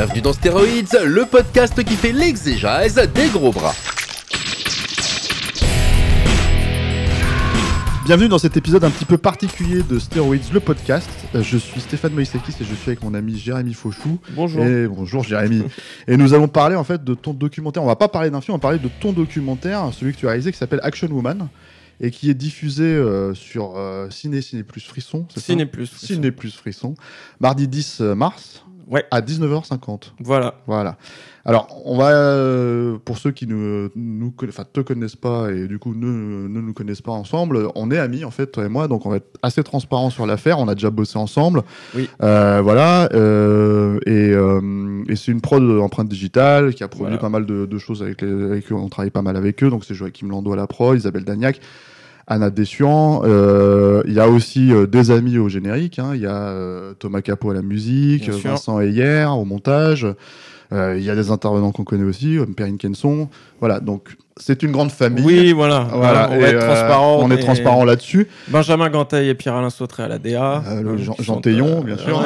Bienvenue dans Stéroïdes, le podcast qui fait l'exégèse des gros bras. Bienvenue dans cet épisode un petit peu particulier de Stéroïdes, le podcast. Je suis Stéphane Moïsekis et je suis avec mon ami Jérémy Fauchou. Bonjour. Et bonjour Jérémy. Et nous allons parler en fait de ton documentaire. On va pas parler d'un film, on va parler de ton documentaire, celui que tu as réalisé qui s'appelle Action Woman et qui est diffusé sur Ciné Plus Frisson. Ciné Plus Frisson. Mardi 10 mars. Ouais. À 19h50. Voilà. Alors, on va, pour ceux qui te connaissent pas et du coup ne nous connaissent pas ensemble, on est amis en fait, toi et moi, donc on va être assez transparent sur l'affaire. On a déjà bossé ensemble. Oui. Voilà. Et c'est une prod empreinte digitale qui a produit pas mal de choses avec eux. On travaille pas mal avec eux. Donc c'est Joachim Landau à la prod, Isabelle Dagnac, Anna Dessian. Il y a aussi des amis au générique. Il y a Thomas Capot à la musique, Vincent Heyer au montage. Il y a des intervenants qu'on connaît aussi, Perrine Kenson. Voilà, donc c'est une grande famille. Oui, voilà. On va être transparent. On est transparent là-dessus. Benjamin Ganteil et Pierre-Alain Sautré à la DA. Jean Taillon, bien sûr.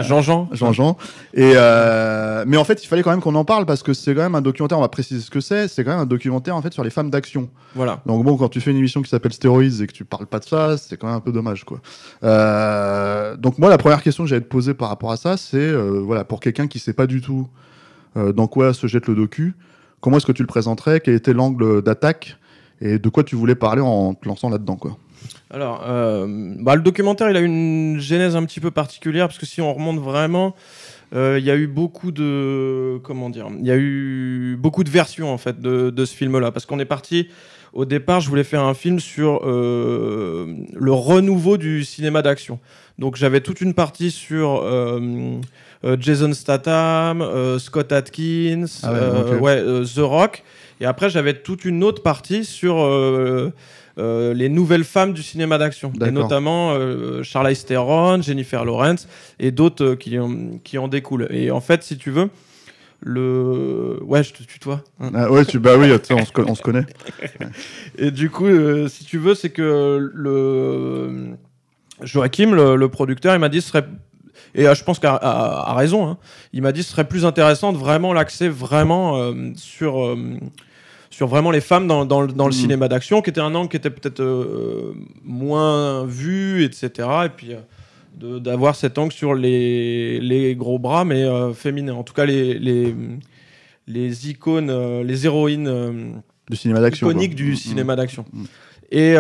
Jean-Jean. Mais en fait, il fallait quand même qu'on en parle parce que c'est quand même un documentaire, on va préciser ce que c'est. C'est quand même un documentaire en fait sur les femmes d'action. Voilà. Donc bon, quand tu fais une émission qui s'appelle Stéroïdes et que tu parles pas de ça, c'est quand même un peu dommage, quoi. Donc moi, la première question que j'allais te poser par rapport à ça, c'est voilà, pour quelqu'un qui sait pas du tout dans quoi se jette le docu, comment est-ce que tu le présenterais, quel était l'angle d'attaque et de quoi tu voulais parler en te lançant là-dedans, quoi. Alors, le documentaire, il a une genèse un petit peu particulière parce que si on remonte vraiment, il y a eu beaucoup de versions en fait de ce film-là, parce qu'on est parti. Au départ, je voulais faire un film sur le renouveau du cinéma d'action. Donc, j'avais toute une partie sur Jason Statham, Scott Adkins, The Rock. Et après, j'avais toute une autre partie sur les nouvelles femmes du cinéma d'action. Et notamment Charlize Theron, Jennifer Lawrence et d'autres qui en découlent. Et en fait, si tu veux, je te tutoie. Oui, on se connaît. Et du coup, si tu veux, c'est que Joachim, le producteur, il m'a dit ce serait, et je pense qu'à raison, il m'a dit ce serait plus intéressant de vraiment l'axer vraiment sur vraiment les femmes dans le cinéma d'action, qui était un angle qui était peut-être moins vu, etc. Et puis d'avoir cet angle sur les gros bras, mais féminins. En tout cas, les icônes, les héroïnes du cinéma d'action, iconiques du cinéma d'action. Et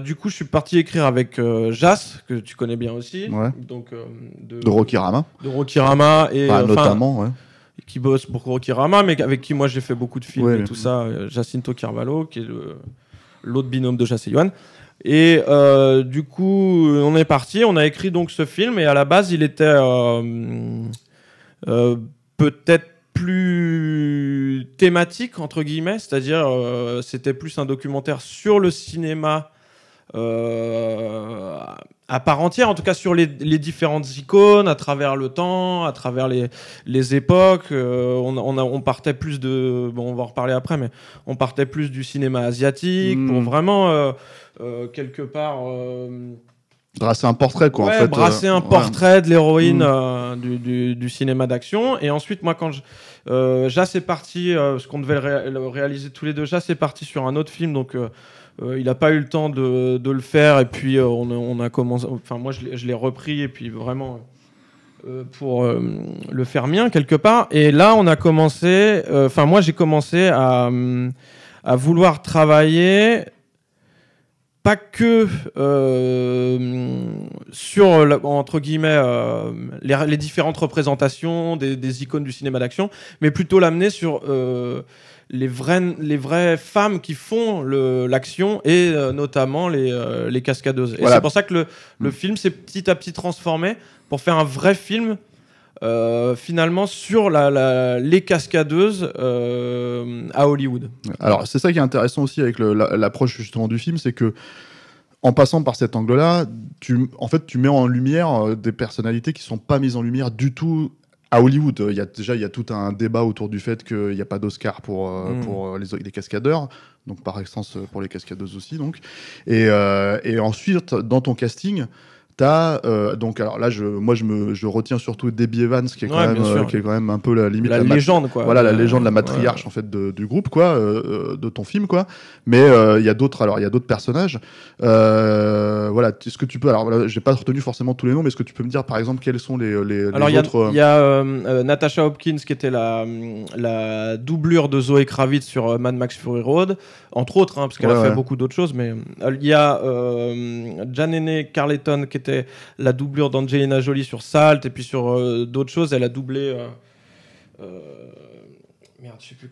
du coup, je suis parti écrire avec Jas, que tu connais bien aussi, donc de Rokirama. De Rokirama et notamment, qui bosse pour Rokirama, mais avec qui moi j'ai fait beaucoup de films et tout ça. Jacinto Carvalho, qui est l'autre binôme de Jas et Yohan. Et du coup, on est parti, on a écrit donc ce film, et à la base, il était peut-être plus thématique, entre guillemets, c'est-à-dire c'était plus un documentaire sur le cinéma à part entière, en tout cas sur les différentes icônes, à travers le temps, à travers les époques. On partait plus de... Bon, on va en reparler après, mais on partait plus du cinéma asiatique pour vraiment, quelque part... brasser un portrait, quoi. Brasser un portrait de l'héroïne du cinéma d'action. Et ensuite, moi, quand Jas est parti, parce qu'on devait le réaliser tous les deux, Jas est parti sur un autre film, donc il n'a pas eu le temps de le faire. Et puis, on a commencé... Enfin, moi, je l'ai repris, et puis vraiment... pour le faire mien, quelque part. Et là, on a commencé... moi, j'ai commencé à vouloir travailler... pas que sur, entre guillemets, les différentes représentations des icônes du cinéma d'action, mais plutôt l'amener sur les vraies femmes qui font l'action, et notamment les cascadeuses. Et c'est pour ça que le film s'est petit à petit transformé pour faire un vrai film finalement sur les cascadeuses à Hollywood. Alors c'est ça qui est intéressant aussi avec l'approche justement du film, c'est que en passant par cet angle-là, tu mets en lumière des personnalités qui sont pas mises en lumière du tout à Hollywood. Il y a tout un débat autour du fait qu'il n'y a pas d'Oscar pour les cascadeurs, donc par essence pour les cascadeuses aussi. Donc. Et ensuite, dans ton casting, donc alors là je retiens surtout Debbie Evans qui est quand même un peu la limite la légende quoi. Voilà, la légende, la matriarche en fait du groupe quoi, de ton film quoi. Mais il y a d'autres personnages. Voilà, est-ce que tu peux, alors voilà, j'ai pas retenu forcément tous les noms, mais est-ce que tu peux me dire par exemple quels sont les autres? Il y a Natasha Hopkins qui était la doublure de Zoé Kravitz sur Mad Max Fury Road, entre autres, parce qu'elle a fait beaucoup d'autres choses. Mais il y a Janene Carleton qui était la doublure d'Angelina Jolie sur Salt, et puis sur d'autres choses, elle a doublé. Merde, je sais plus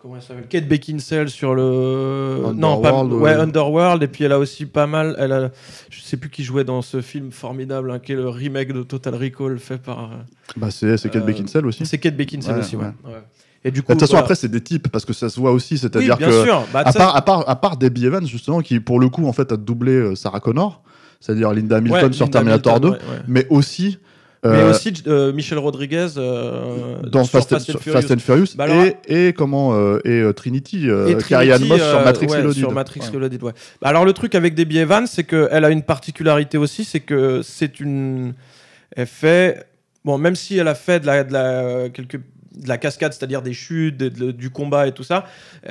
comment elle s'appelle. Kate Beckinsale sur le Underworld, et puis elle a aussi pas mal. Je sais plus qui jouait dans ce film formidable, qui est le remake de Total Recall fait par. C'est Kate Beckinsale aussi. C'est Kate Beckinsale aussi, ouais. Et du coup, de toute façon, après, c'est des types, parce que ça se voit aussi, c'est-à-dire à part Debbie Evans, justement, qui pour le coup, en fait, a doublé Sarah Connor, c'est-à-dire Linda Hamilton sur Terminator 2, mais aussi. Michelle Rodriguez dans Fast and Furious, et Trinity, Carrie-Anne Moss sur Matrix Reloaded. Sur Matrix Reloaded, alors le truc avec Debbie Evans, c'est qu'elle a une particularité aussi, c'est que elle fait, bon, même si elle a fait de la cascade, c'est-à-dire des chutes, du combat et tout ça,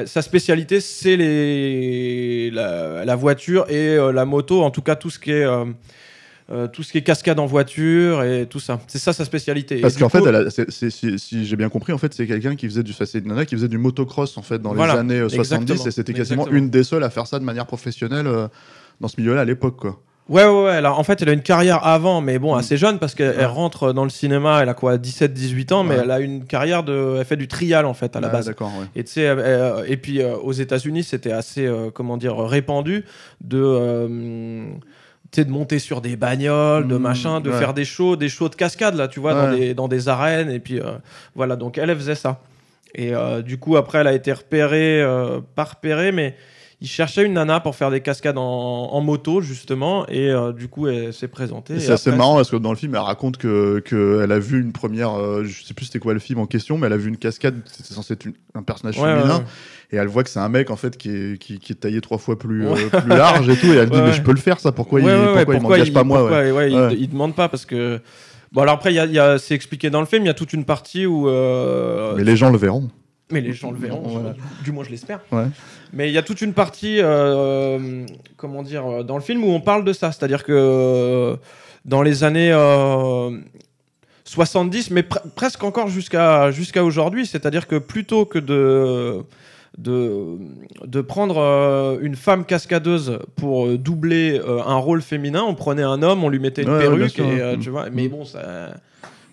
sa spécialité c'est la voiture et la moto, en tout cas tout ce qui est cascade en voiture et tout ça. C'est ça sa spécialité. Parce qu'en fait, si j'ai bien compris, en fait, c'est quelqu'un qui faisait qui faisait du motocross en fait dans les années 70, et c'était quasiment une des seules à faire ça de manière professionnelle dans ce milieu-là à l'époque, quoi. Ouais. Alors, en fait, elle a une carrière avant, mais bon, assez jeune, parce qu'elle rentre dans le cinéma, elle a quoi, 17-18 ans, mais elle a une carrière elle fait du trial, en fait, à la base. D'accord, ouais. Et tu sais, et puis aux États-Unis, c'était assez, répandu de monter sur des bagnoles, de machin, de faire des shows de cascade, là, tu vois, dans des arènes, et puis voilà, donc elle faisait ça. Et du coup, après, elle a été pas repérée, mais il cherchait une nana pour faire des cascades en moto, justement, et du coup, elle s'est présentée. C'est assez marrant, parce que dans le film, elle raconte qu'elle a vu une première, je sais plus c'était quoi le film en question, mais elle a vu une cascade, c'était censé être un personnage féminin, et elle voit que c'est un mec, en fait, qui est taillé 3 fois plus large et tout, et elle dit, mais je peux le faire, ça, pourquoi il m'engage pas moi? Il demande pas, parce que... Bon, alors après, c'est expliqué dans le film, il y a toute une partie où... Mais les gens le verront. Du moins je l'espère. Ouais. Mais il y a toute une partie, dans le film où on parle de ça. C'est-à-dire que dans les années 70, mais presque encore jusqu'à aujourd'hui, c'est-à-dire que plutôt que de prendre une femme cascadeuse pour doubler un rôle féminin, on prenait un homme, on lui mettait une perruque, et tu vois. Mais bon, ça...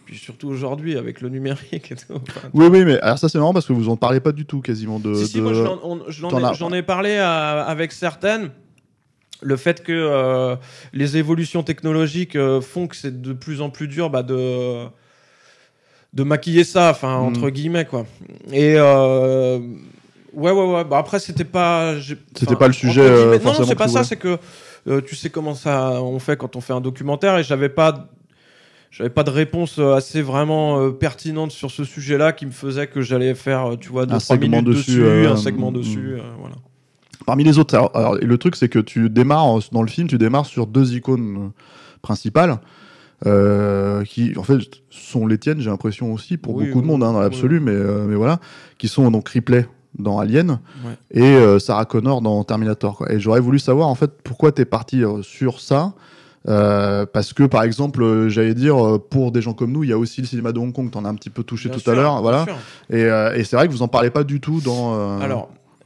Puis surtout aujourd'hui avec le numérique et tout. Oui, mais alors ça c'est marrant parce que vous en parlez pas du tout quasiment de. Si, moi j'en ai parlé avec certaines. Le fait que les évolutions technologiques font que c'est de plus en plus dur de maquiller ça, entre guillemets, quoi. Et ouais. Bah après c'était pas. C'était pas le sujet. Non, c'est pas ça. C'est que tu sais comment ça on fait quand on fait un documentaire, et j'avais pas de réponse assez vraiment pertinente sur ce sujet-là qui me faisait que j'allais faire, tu vois, 2-3 minutes dessus, un segment dessus, voilà. Parmi les autres, alors, le truc c'est que dans le film, tu démarres sur 2 icônes principales qui, en fait, sont les tiennes, j'ai l'impression aussi, pour beaucoup de monde, dans l'absolu, mais voilà, qui sont donc Ripley dans Alien et Sarah Connor dans Terminator, quoi. Et j'aurais voulu savoir, en fait, pourquoi t'es parti sur ça. Parce que par exemple, j'allais dire, pour des gens comme nous, il y a aussi le cinéma de Hong Kong, t'en as un petit peu touché tout à l'heure, voilà. Et c'est vrai que vous en parlez pas du tout dans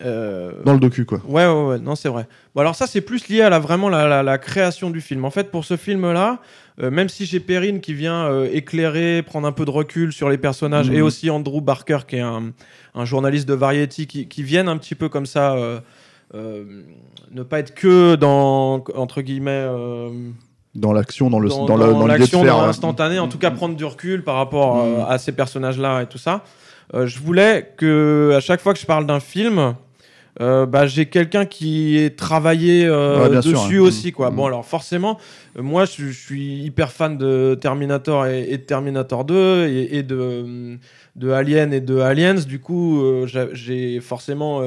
le docu, quoi. Ouais, non, c'est vrai. Bon, alors ça, c'est plus lié à vraiment la création du film. En fait, pour ce film-là, même si j'ai Perrine qui vient éclairer, prendre un peu de recul sur les personnages, et aussi Andrew Barker qui est un journaliste de Variety qui viennent un petit peu comme ça ne pas être que dans, entre guillemets, dans l'action, dans l'action, dans l'instantané, en tout cas prendre du recul par rapport à ces personnages-là et tout ça. Je voulais que à chaque fois que je parle d'un film, j'ai quelqu'un qui ait travaillé dessus aussi, quoi. Bon, alors forcément, moi je suis hyper fan de Terminator et de Terminator 2 et de Alien et de Aliens. Du coup, j'ai forcément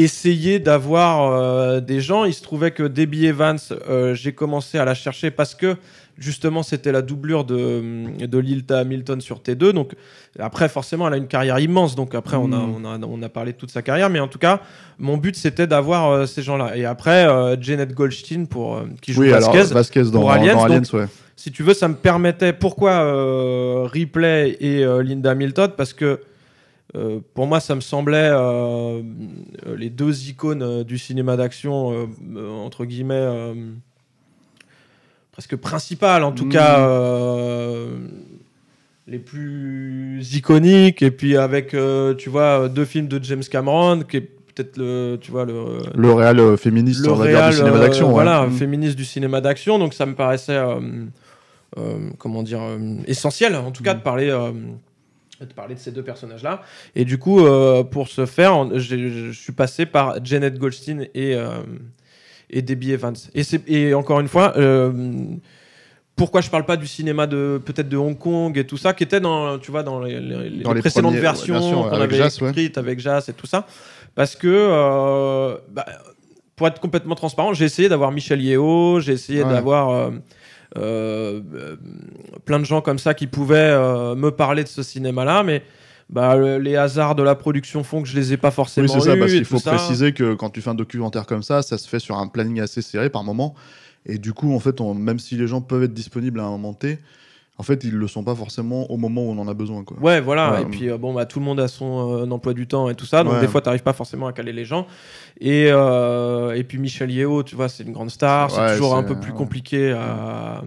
essayer d'avoir des gens. Il se trouvait que Debbie Evans, j'ai commencé à la chercher parce que justement c'était la doublure de Lilta Hamilton sur T2. Donc après forcément elle a une carrière immense. Donc après on a parlé de toute sa carrière, mais en tout cas mon but c'était d'avoir ces gens-là. Et après Janet Goldstein qui joue Vasquez dans Aliens. Donc, si tu veux, ça me permettait. Pourquoi Ripley et Linda Hamilton? Parce que pour moi, ça me semblait les deux icônes du cinéma d'action, entre guillemets, presque principales, en tout cas, les plus iconiques. Et puis avec, tu vois, 2 films de James Cameron, qui est peut-être le réal féministe du cinéma d'action. Féministe du cinéma d'action. Donc ça me paraissait, essentiel, en tout cas, de parler de ces 2 personnages-là. Et du coup, pour ce faire, je suis passé par Janet Goldstein et Debbie Evans. Et encore une fois, pourquoi je parle pas du cinéma peut-être de Hong Kong et tout ça, qui était dans les précédentes versions qu'on avait écrites avec Jas et tout ça. Parce que, pour être complètement transparent, j'ai essayé d'avoir Michel Yeo, j'ai essayé d'avoir... plein de gens comme ça qui pouvaient me parler de ce cinéma-là, mais les hasards de la production font que je les ai pas forcément eus. Oui, c'est ça, parce qu'il faut préciser que quand tu fais un documentaire comme ça se fait sur un planning assez serré par moment, et du coup, en fait, même si les gens peuvent être disponibles à un moment T, en fait, ils le sont pas forcément au moment où on en a besoin, quoi. Ouais, voilà. Et puis, tout le monde a son emploi du temps et tout ça. Donc, des fois, t'arrives pas forcément à caler les gens. Et puis, Michel Yeo, tu vois, c'est une grande star. C'est toujours un peu plus compliqué à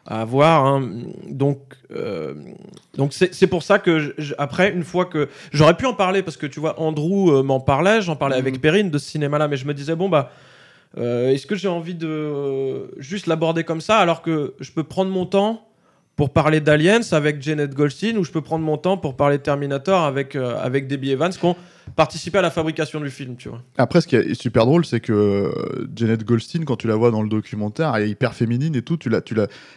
avoir. Hein. Donc c'est pour ça que, après, une fois que... J'aurais pu en parler parce que, tu vois, Andrew m'en parlait. J'en parlais avec Perrine de ce cinéma-là. Mais je me disais, est-ce que j'ai envie de juste l'aborder comme ça alors que je peux prendre mon temps pour parler d'Aliens avec Janet Goldstein, ou je peux prendre mon temps pour parler de Terminator avec Debbie Evans, qui ont participé à la fabrication du film, tu vois. Après, ce qui est super drôle, c'est que Janet Goldstein, quand tu la vois dans le documentaire, elle est hyper féminine et tout,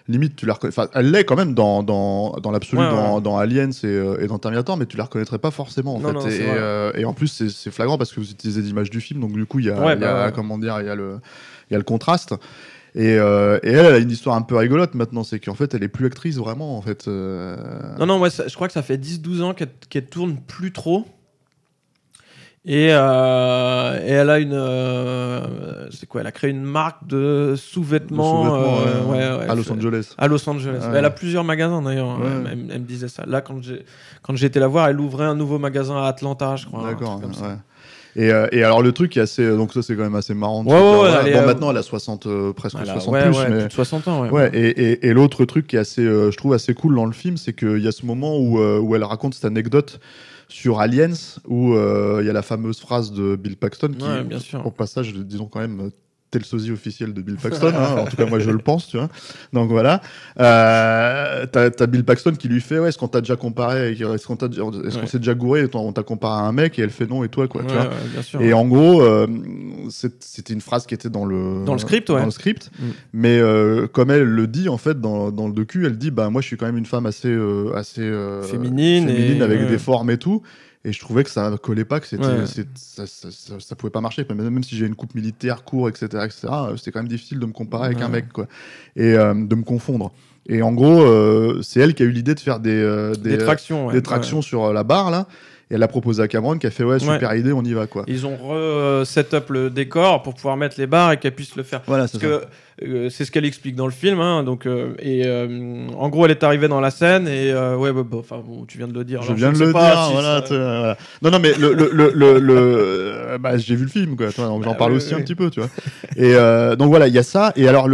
limite, tu la reconnais. Enfin, elle l'est quand même dans l'absolu, dans Aliens et dans Terminator, mais tu la reconnaîtrait pas forcément, en fait. Non, et en plus, c'est flagrant parce que vous utilisez l'image du film, donc du coup, il y a le contraste. Et elle a une histoire un peu rigolote maintenant, c'est qu'en fait elle est plus actrice vraiment en fait. Non, moi je crois que ça fait 10-12 ans qu'elle tourne plus trop. Et elle a elle a créé une marque de sous-vêtements, à Los Angeles. À Los Angeles. Ouais. Elle a plusieurs magasins d'ailleurs. Ouais. Elle me disait ça. Là quand j'ai été la voir, elle ouvrait un nouveau magasin à Atlanta, je crois. D'accord. Et alors le truc est assez, donc ça c'est quand même assez marrant. Maintenant elle a 60, presque 60 plus, mais plus de 60 ans. Et l'autre truc qui est assez, je trouve assez cool dans le film, c'est qu'il y a ce moment où elle raconte cette anecdote sur Aliens, où il y a la fameuse phrase de Bill Paxton qui, au passage, disons quand même, t'es le sosie officiel de Bill Paxton, hein, en tout cas moi je le pense, tu vois. Donc voilà, t'as Bill Paxton qui lui fait est-ce qu'on t'a déjà comparé, est-ce qu'on s'est déjà gouré, on t'a comparé à un mec, et elle fait non, et toi quoi, tu vois. Bien sûr, et en gros c'était une phrase qui était dans le script, mais comme elle le dit en fait dans le docu, elle dit moi je suis quand même une femme assez féminine avec des formes et tout. Et je trouvais que ça collait pas, que ça pouvait pas marcher. Même si j'ai une coupe militaire, court, etc., c'était quand même difficile de me comparer avec un mec, quoi. Et de me confondre. Et en gros, c'est elle qui a eu l'idée de faire des tractions sur la barre, là. Et elle a proposé à Cameron qui a fait super idée, on y va, quoi. Ils ont set up le décor pour pouvoir mettre les barres et qu'elle puisse le faire. Voilà, c'est ce qu'elle explique dans le film, hein, donc en gros elle est arrivée dans la scène et tu viens de le dire. Je viens de le dire, voilà. Non mais j'ai vu le film, quoi. Donc j'en parle aussi un petit peu, tu vois. Et donc voilà, il y a ça. Et alors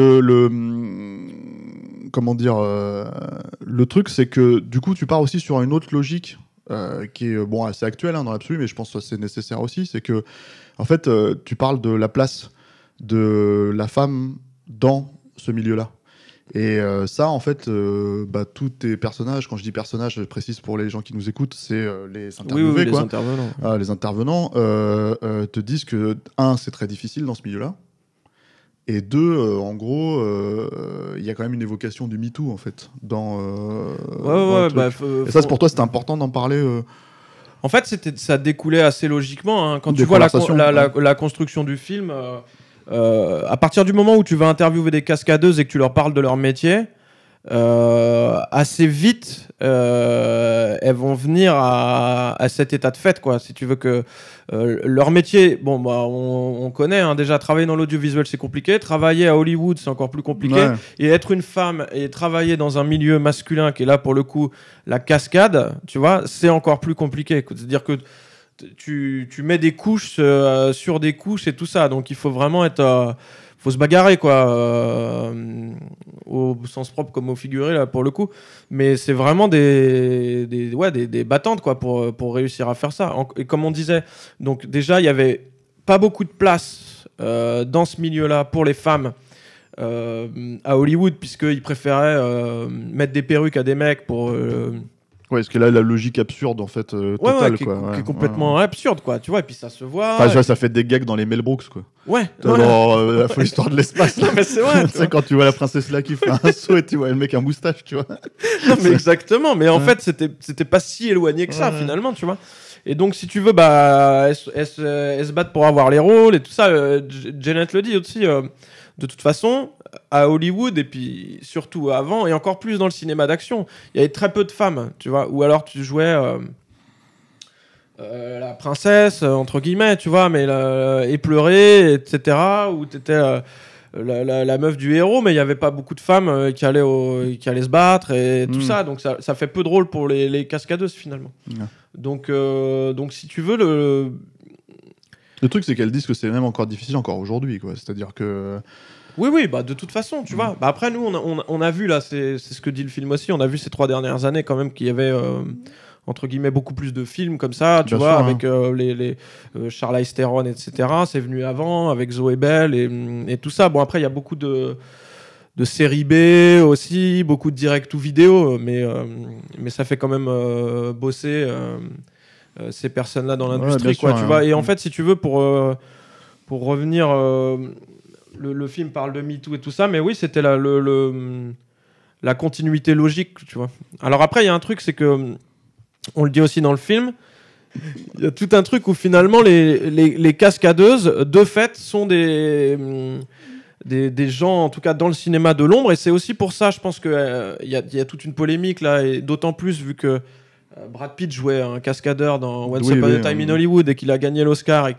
comment dire, le truc c'est que du coup tu pars aussi sur une autre logique. Qui est assez actuel dans l'absolu, mais je pense que c'est nécessaire aussi, c'est que en fait tu parles de la place de la femme dans ce milieu-là. Et ça, en fait, tous tes personnages, quand je dis personnages, je précise pour les gens qui nous écoutent, c'est les interviewés, quoi. Les intervenants te disent que, c'est très difficile dans ce milieu-là. Et 2, en gros, il y a quand même une évocation du MeToo, en fait. Et ça, pour toi, c'était important d'en parler En fait, ça découlait assez logiquement. Hein. Quand Des tu vois conversations, la construction du film, à partir du moment où tu vas interviewer des cascadeuses et que tu leur parles de leur métier, assez vite, elles vont venir à cet état de fait, quoi. Si tu veux que leur métier, bon, bah, on connaît, hein, déjà, travailler dans l'audiovisuel, c'est compliqué. Travailler à Hollywood, c'est encore plus compliqué. Ouais. Et être une femme et travailler dans un milieu masculin qui est là, pour le coup, la cascade, tu vois, c'est encore plus compliqué. C'est-à-dire que tu mets des couches sur des couches et tout ça. Donc, il faut vraiment être... faut se bagarrer, quoi, au sens propre comme au figuré, là, pour le coup. Mais c'est vraiment des battantes, quoi, pour réussir à faire ça. Et comme on disait, donc déjà, il n'y avait pas beaucoup de place dans ce milieu-là pour les femmes à Hollywood, puisqu'ils préféraient mettre des perruques à des mecs pour... Ouais, parce que là, la logique absurde, en fait, totale, qui quoi. est complètement absurde, quoi. Tu vois, et puis ça se voit. Enfin, tu vois, ça fait des gags dans les Mel Brooks, quoi. Ouais. Dans la folle histoire de l'espace. Non, mais c'est vrai. Tu sais, quand tu vois la princesse là qui fait un saut et tu vois le mec un moustache, tu vois. Non, mais exactement. Mais en fait, c'était pas si éloigné que ça, finalement, tu vois. Et donc, si tu veux, bah, elles se battent pour avoir les rôles et tout ça. Janet le dit aussi. De toute façon, à Hollywood, et puis surtout avant, et encore plus dans le cinéma d'action, il y avait très peu de femmes, tu vois. Ou alors tu jouais la princesse, entre guillemets, tu vois, mais éplorée, etc. Ou t'étais la meuf du héros, mais il n'y avait pas beaucoup de femmes qui allaient se battre et tout ça. Donc ça fait peu de rôle pour les cascadeuses, finalement. Donc si tu veux, le truc, c'est qu'elles disent que c'est même encore difficile encore aujourd'hui, quoi. C'est-à-dire que... Oui, bah de toute façon, tu vois. Bah après, nous, on a vu, là, c'est ce que dit le film aussi, on a vu ces 3 dernières années quand même qu'il y avait, entre guillemets, beaucoup plus de films comme ça, tu vois, avec les Charlize Theron, etc. C'est venu avant, avec Zoé Bell et tout ça. Bon, après, il y a beaucoup de séries B aussi, beaucoup de direct ou vidéo, mais ça fait quand même bosser... ces personnes-là dans l'industrie, quoi, tu vois. Et en fait, si tu veux, pour revenir, le film parle de MeToo et tout ça, mais oui, c'était la continuité logique, tu vois. Alors après, il y a un truc, c'est que, on le dit aussi dans le film, il y a tout un truc où finalement, les cascadeuses, de fait, sont des gens, en tout cas dans le cinéma de l'ombre, et c'est aussi pour ça, je pense qu'il y a toute une polémique là, et d'autant plus vu que Brad Pitt jouait un cascadeur dans Once Upon a Time in Hollywood et qu'il a gagné l'Oscar et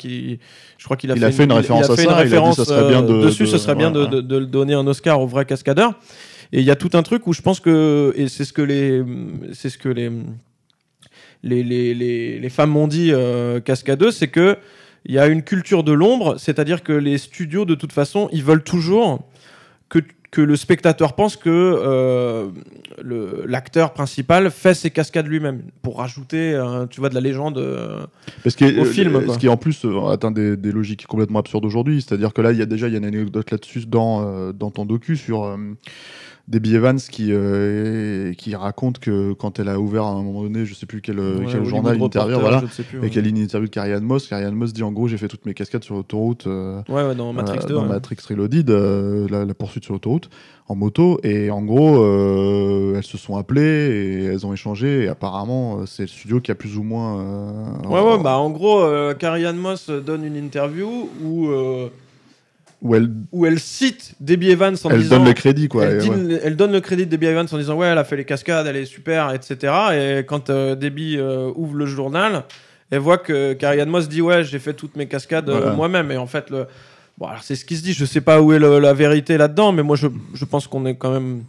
je crois qu'il a fait une référence à ça. Il a dit ça serait bien dessus, ce serait bien de donner un Oscar au vrai cascadeur. Et il y a tout un truc où je pense que, et c'est ce que les femmes m'ont dit, cascadeuses, c'est que il y a une culture de l'ombre, c'est-à-dire que les studios de toute façon ils veulent toujours que le spectateur pense que l'acteur principal fait ses cascades lui-même pour rajouter tu vois, de la légende au film. Ce qui en plus atteint des logiques complètement absurdes aujourd'hui, c'est-à-dire que là il y a une anecdote là-dessus dans ton docu sur Debbie Evans qui raconte que quand elle a ouvert à un moment donné, je sais plus quel journal, une interview, voilà, et qu'elle a une interview de Carrie Ann Moss dit en gros j'ai fait toutes mes cascades sur l'autoroute dans Matrix 2, dans Matrix Reloaded, la poursuite sur l'autoroute en moto, et en gros elles se sont appelées et elles ont échangé, et apparemment c'est le studio qui a plus ou moins bah en gros Carrie Ann Moss donne une interview où elle cite Debbie Evans en disant... Elle donne le crédit, quoi. Elle donne le crédit de Debbie Evans en disant ouais, elle a fait les cascades, elle est super, etc. Et quand Debbie ouvre le journal, elle voit que Carrie Ann Moss dit ouais, j'ai fait toutes mes cascades moi-même. Et en fait, bon, alors c'est ce qui se dit, je sais pas où est la vérité là-dedans, mais moi je pense qu'on est quand même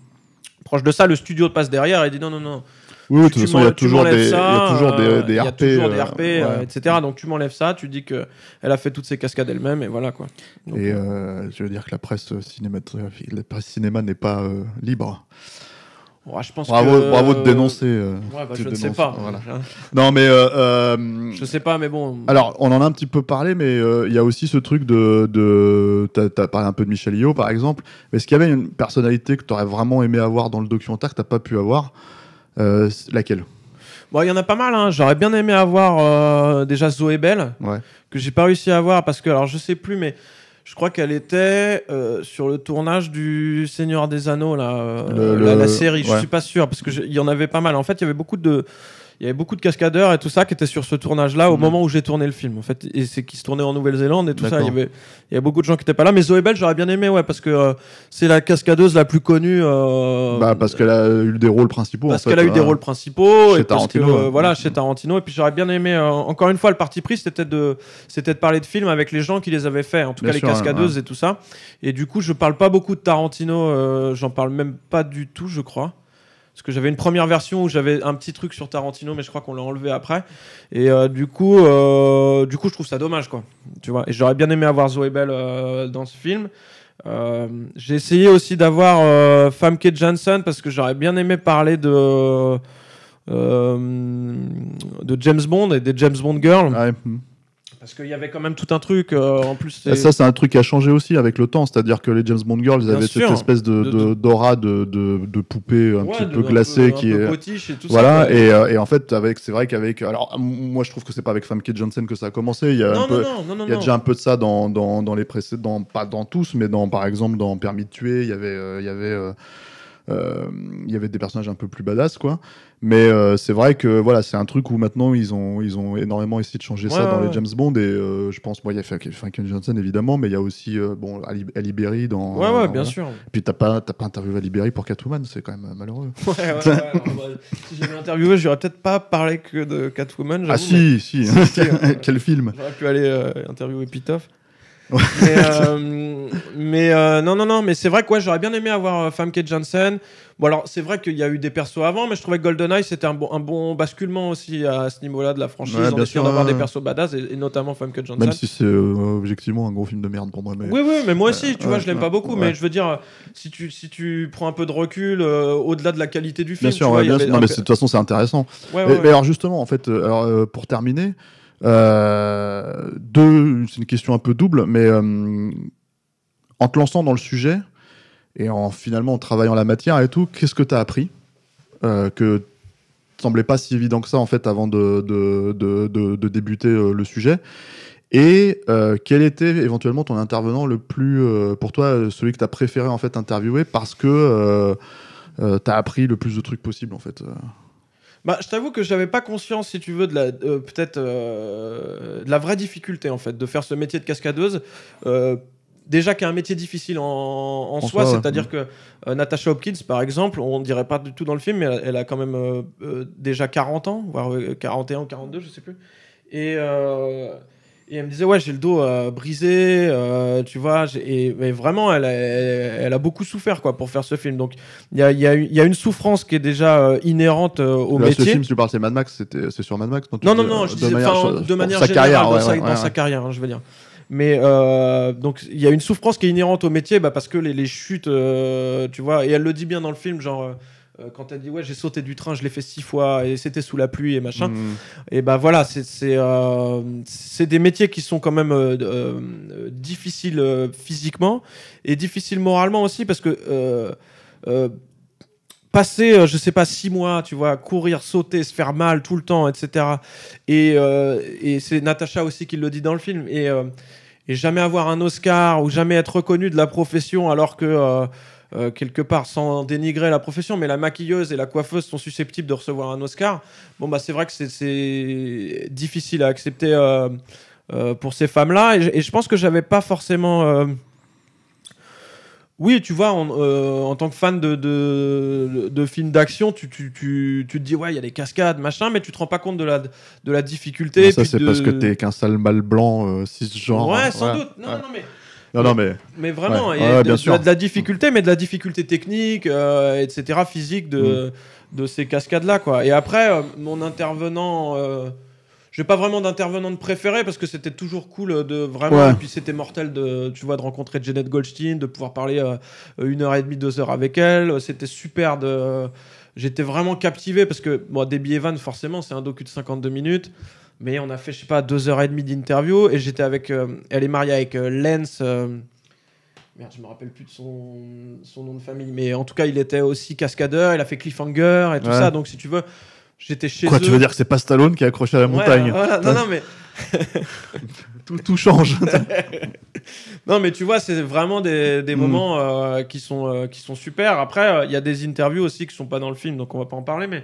proche de ça. Le studio passe derrière et dit non. Oui, de toute façon, il y a toujours des RP, etc. Donc tu m'enlèves ça, tu dis que elle a fait toutes ses cascades elle-même, et voilà, quoi. Donc, et je veux dire que la presse cinématographique, la presse cinéma n'est pas libre. Ouais, je pense bravo de dénoncer. Je ne sais pas. Voilà. Non, mais je sais pas, mais bon. Alors, on en a un petit peu parlé, mais il y a aussi ce truc t'as parlé un peu de Michel Yeoh, par exemple. Mais est-ce qu'il y avait une personnalité que tu aurais vraiment aimé avoir dans le documentaire que t'as pas pu avoir? Laquelle? Bon, il y en a pas mal, hein. J'aurais bien aimé avoir déjà Zoé Bell, que j'ai pas réussi à avoir parce que, alors je sais plus, mais je crois qu'elle était sur le tournage du Seigneur des Anneaux, là, la série. Je suis pas sûr parce que il y en avait pas mal. En fait, il y avait beaucoup de il y avait beaucoup de cascadeurs et tout ça qui étaient sur ce tournage-là au moment où j'ai tourné le film, en fait. Et c'est qui se tournait en Nouvelle-Zélande et tout ça. Il y avait beaucoup de gens qui étaient pas là. Mais Zoé Bell, j'aurais bien aimé, ouais, parce que c'est la cascadeuse la plus connue. Parce qu'elle a eu des rôles principaux. Parce qu'elle a eu des rôles principaux. Chez et parce Tarantino. que, voilà, chez Tarantino. Et puis j'aurais bien aimé, encore une fois, le parti pris, c'était de parler de films avec les gens qui les avaient faits. En tout cas, les cascadeuses et tout ça. Et du coup, je parle pas beaucoup de Tarantino. J'en parle même pas du tout, je crois. Parce que j'avais une première version où j'avais un petit truc sur Tarantino, mais je crois qu'on l'a enlevé après. Et du coup, je trouve ça dommage, quoi. Tu vois. Et j'aurais bien aimé avoir Zoé Bell dans ce film. J'ai essayé aussi d'avoir Famke Janssen parce que j'aurais bien aimé parler de James Bond et des James Bond Girls. Ouais. Parce qu'il y avait quand même tout un truc. En plus, ça, c'est un truc qui a changé aussi avec le temps. C'est-à-dire que les James Bond Girls, ils avaient cette espèce d'aura de poupée un petit peu glacée qui est potiche et tout voilà. Ça. Et en fait, c'est vrai qu'avec. Alors, moi, je trouve que c'est pas avec Famke Janssen que ça a commencé. Il y a déjà un peu de ça dans les précédents, pas dans tous, mais par exemple dans Permis de tuer, il y avait des personnages un peu plus badass, quoi. Mais c'est vrai que voilà, c'est un truc où maintenant ils ont énormément essayé de changer ça dans les James Bond. Et je pense, il y a Famke Janssen évidemment, mais il y a aussi Ali Berry dans. Ouais, bien sûr. Et puis t'as pas interviewé Ali Berry pour Catwoman, c'est quand même malheureux. Si j'avais interviewé, j'aurais peut-être pas parlé que de Catwoman. Ah si. Quel film. J'aurais pu aller interviewer Pitoff. mais non, mais c'est vrai que j'aurais bien aimé avoir Famke Janssen. Bon, alors c'est vrai qu'il y a eu des persos avant, mais je trouvais que GoldenEye c'était un bon basculement aussi à ce niveau-là de la franchise, en essayant d'avoir des persos badass et notamment Famke Janssen. Même si c'est objectivement un gros film de merde pour moi. Mais... Oui, mais moi aussi, tu vois, je l'aime pas beaucoup, mais je veux dire, si tu prends un peu de recul au-delà de la qualité du film, bien sûr, mais de toute façon c'est intéressant. Mais alors justement, en fait, pour terminer. C'est une question un peu double, mais en te lançant dans le sujet et finalement en travaillant la matière et tout, qu'est-ce que tu as appris que semblait pas si évident que ça en fait avant de débuter le sujet, et quel était éventuellement ton intervenant le plus pour toi, celui que tu as préféré en fait interviewer parce que tu as appris le plus de trucs possible en fait. Je t'avoue que j'avais pas conscience, si tu veux, de la peut-être de la vraie difficulté en fait de faire ce métier de cascadeuse. Déjà qu'il y a un métier difficile en soi, c'est-à-dire que Natasha Hopkins, par exemple, on dirait pas du tout dans le film, mais elle a quand même déjà 40 ans, voire 41 ou 42, je sais plus. Et elle me disait, j'ai le dos brisé, tu vois, mais vraiment, elle a beaucoup souffert quoi, pour faire ce film. Donc, il y a une souffrance qui est déjà inhérente au métier. Ce film, tu parles, c'est Mad Max, c'est sur Mad Max? Non, je disais de manière générale, dans sa carrière, je veux dire. Mais donc il y a une souffrance qui est inhérente au métier, parce que les chutes, tu vois, et elle le dit bien dans le film, genre quand elle dit j'ai sauté du train, je l'ai fait 6 fois et c'était sous la pluie et machin. Et voilà, c'est des métiers qui sont quand même difficiles physiquement et difficiles moralement aussi, parce que passer, je sais pas, 6 mois, tu vois, courir, sauter, se faire mal tout le temps, etc. Et c'est Natasha aussi qui le dit dans le film. Et jamais avoir un Oscar ou jamais être reconnu de la profession, alors que quelque part, sans dénigrer la profession, mais la maquilleuse et la coiffeuse sont susceptibles de recevoir un Oscar. C'est vrai que c'est difficile à accepter pour ces femmes-là. Et je pense que j'avais pas forcément... Oui, tu vois, en tant que fan de films d'action, tu te dis, il y a des cascades, machin, mais tu te rends pas compte de la difficulté. Non, ça, c'est parce que t'es qu'un sale mâle blanc, cisgenre. Ouais, sans doute. Mais vraiment, il y a de la difficulté, mais de la difficulté technique, etc., physique de ces cascades-là, quoi. Et après, mon intervenant... j'ai pas vraiment d'intervenante préférée parce que c'était toujours cool de vraiment, et puis c'était mortel de rencontrer Jeanette Goldstein, de pouvoir parler 1h30, 2 heures avec elle. C'était super j'étais vraiment captivé parce que Debbie Evans, forcément, c'est un docu de 52 minutes, mais on a fait, je sais pas, 2h30 d'interview, et j'étais avec, elle est mariée avec Lance, merde, je me rappelle plus de son nom de famille, mais en tout cas, il était aussi cascadeur, il a fait Cliffhanger et tout ça, donc si tu veux, j'étais chez eux. Tu veux dire que c'est pas Stallone qui est accroché à la montagne? Non, mais... tout change. Non, mais tu vois, c'est vraiment des moments qui sont super. Après, il y a des interviews aussi qui sont pas dans le film, donc on va pas en parler, mais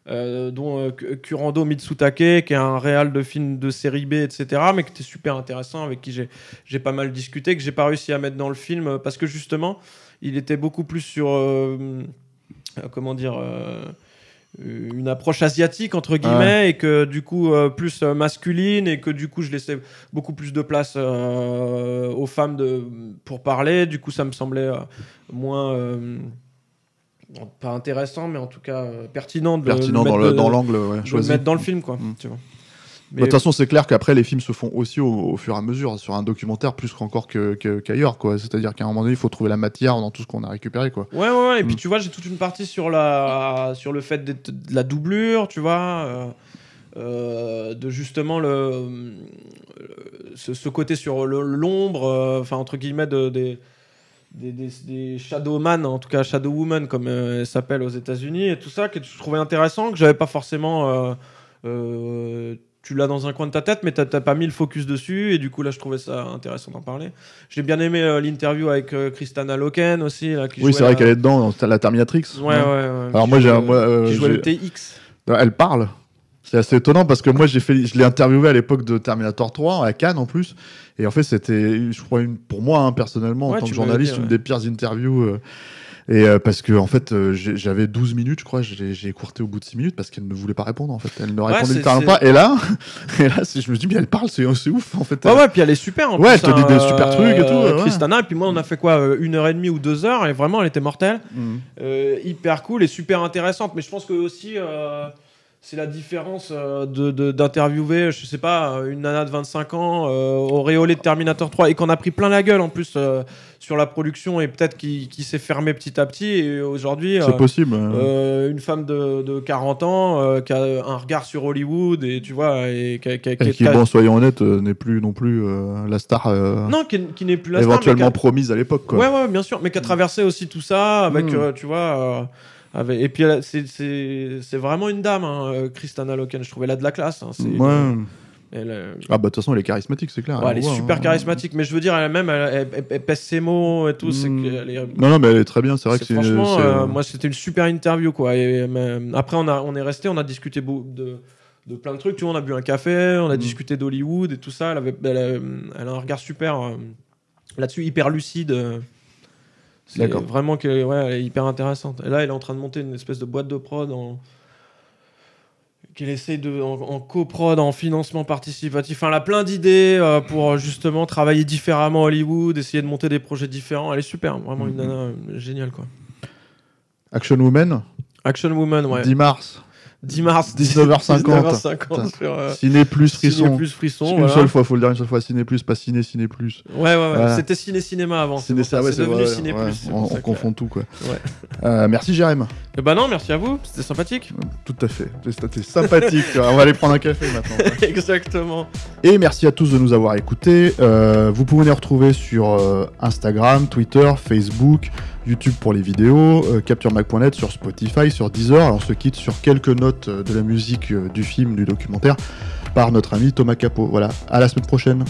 dont Kurando Mitsutake, qui est un réal de film de série B, etc., mais qui était super intéressant, avec qui j'ai pas mal discuté, que j'ai pas réussi à mettre dans le film, parce que justement, il était beaucoup plus sur... comment dire une approche asiatique entre guillemets, et que du coup plus masculine, et que du coup je laissais beaucoup plus de place aux femmes pour parler. Du coup ça me semblait moins pas intéressant, mais en tout cas pertinent dans l'angle, ouais, de le mettre dans le film, quoi. Tu vois. De toute façon, c'est clair qu'après, les films se font aussi au fur et à mesure, sur un documentaire plus qu'encore qu'ailleurs, quoi. C'est-à-dire qu'à un moment donné, il faut trouver la matière dans tout ce qu'on a récupéré, quoi. Ouais. Et puis tu vois, j'ai toute une partie sur le fait de la doublure, tu vois, de justement ce côté sur l'ombre, enfin entre guillemets des shadowman, en tout cas shadowwoman comme elle s'appelle aux États-Unis, et tout ça que je trouvais intéressant, que j'avais pas forcément. Tu l'as dans un coin de ta tête, mais t'as pas mis le focus dessus, et du coup là je trouvais ça intéressant d'en parler. J'ai bien aimé l'interview avec Kristanna Loken aussi, là, qui c'est vrai qu'elle est dedans, la Terminatrix. Ouais. Alors qui jouait le TX. Elle parle. C'est assez étonnant parce que moi je l'ai interviewé à l'époque de Terminator 3 à Cannes en plus, et en fait c'était, je crois, pour moi personnellement en tant que journaliste, une des pires interviews. Et parce que en fait j'avais 12 minutes, je crois, j'ai écourté au bout de 6 minutes parce qu'elle ne voulait pas répondre, en fait. Elle ne répondait littéralement pas. Et là je me dis, mais elle parle, c'est ouf, en fait. Ouais, puis elle est super en plus. Elle te dit des super trucs et tout. Kristanna, et puis moi on a fait quoi, 1h30 ou 2h, et vraiment elle était mortelle. Hyper cool et super intéressante. Mais je pense que aussi c'est la différence d'interviewer, je sais pas, une nana de 25 ans auréolée de Terminator 3, et qu'on a pris plein la gueule en plus sur la production, et peut-être qui s'est fermé petit à petit, et aujourd'hui c'est possible. Une femme de 40 ans qui a un regard sur Hollywood, et tu vois, et qui bon, soyons honnêtes, n'est plus non plus la star non, qui n'est plus la star, éventuellement mais promise à l'époque, quoi. Ouais, bien sûr, mais qui a traversé aussi tout ça avec tu vois et puis c'est vraiment une dame, Kristanna Loken, je trouvais, elle a de la classe, bah de toute façon elle est charismatique, c'est clair. Elle est super charismatique, mais je veux dire, elle pèse ses mots et tout. Non, mais elle est très bien, c'est vrai que franchement, moi c'était une super interview, quoi. Et après on est resté, on a discuté de plein de trucs, tu vois, on a bu un café, on a discuté d'Hollywood et tout ça. Elle a un regard super là-dessus, hyper lucide. C'est vraiment elle est hyper intéressante. Et là, elle est en train de monter une espèce de boîte de prod qu'elle essaye en coprod, en financement participatif. Enfin, elle a plein d'idées pour justement travailler différemment à Hollywood, essayer de monter des projets différents. Elle est super, vraiment une nana géniale, quoi. Action Woman, ouais. 10 mars. 19h50 sur Ciné Plus Frisson. Une seule fois, faut le dire une seule fois. Ciné Plus, pas Ciné Plus. Ouais. Voilà. C'était Cinéma avant. C'est devenu Ciné Plus. On confond tout, quoi. Merci Jérém. Non, merci à vous. C'était sympathique. Tout à fait. C'était sympathique. On va aller prendre un café maintenant. Exactement. Et merci à tous de nous avoir écoutés. Vous pouvez nous retrouver sur Instagram, Twitter, Facebook, YouTube pour les vidéos, CaptureMac.net, sur Spotify, sur Deezer. Alors on se quitte sur quelques notes de la musique du film, du documentaire, par notre ami Thomas Capot. Voilà, à la semaine prochaine.